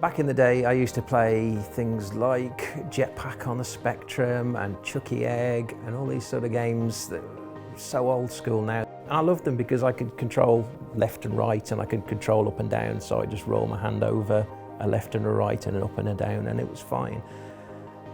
Back in the day, I used to play things like Jetpack on the Spectrum and Chucky Egg and all these sort of games that are so old school now. I loved them because I could control left and right and I could control up and down, so I just roll my hand over a left and a right and an up and a down, and it was fine.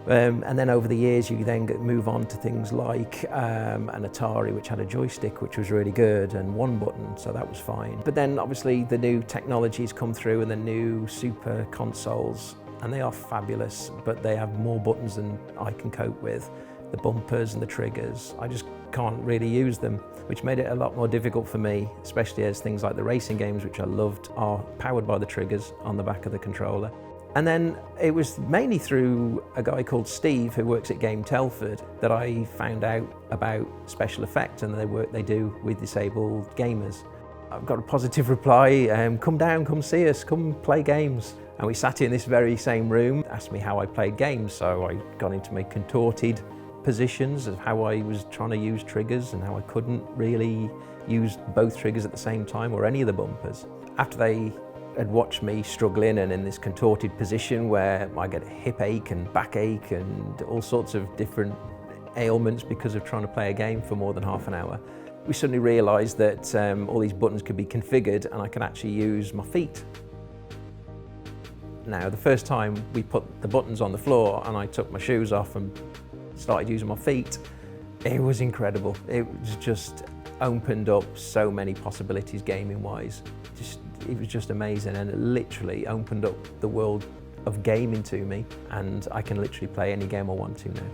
And then over the years you then move on to things like an Atari, which had a joystick which was really good, and one button, so that was fine. But then obviously the new technologies come through and the new super consoles, and they are fabulous, but they have more buttons than I can cope with. The bumpers and the triggers, I just can't really use them, which made it a lot more difficult for me, especially as things like the racing games, which I loved, are powered by the triggers on the back of the controller. And then it was mainly through a guy called Steve, who works at Game Telford, that I found out about SpecialEffect and the work they do with disabled gamers. I've got a positive reply, come down, come see us, come play games. And we sat in this very same room, asked me how I played games, so I got into my contorted positions of how I was trying to use triggers and how I couldn't really use both triggers at the same time or any of the bumpers. After they had watched me struggling and in this contorted position where I get a hip ache and back ache and all sorts of different ailments because of trying to play a game for more than half an hour, we suddenly realised that all these buttons could be configured and I can actually use my feet. Now, the first time we put the buttons on the floor and I took my shoes off and started using my feet, it was incredible. It was just opened up so many possibilities gaming-wise. It was just amazing, and it literally opened up the world of gaming to me, and I can literally play any game I want to now.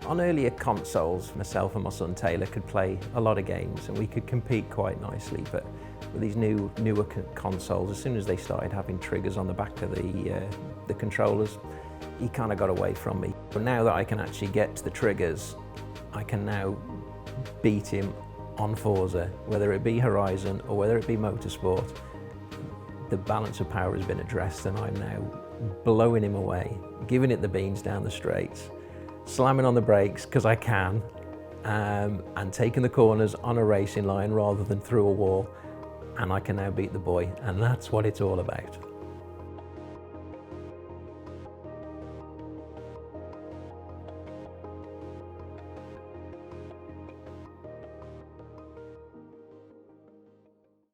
On earlier consoles, myself and my son Taylor could play a lot of games and we could compete quite nicely, but with these newer consoles, as soon as they started having triggers on the back of the controllers, he kind of got away from me. But now that I can actually get to the triggers, I can now beat him on Forza, whether it be Horizon or whether it be Motorsport. The balance of power has been addressed and I'm now blowing him away, giving it the beans down the straights, slamming on the brakes because I can, and taking the corners on a racing line rather than through a wall, and I can now beat the boy, and that's what it's all about.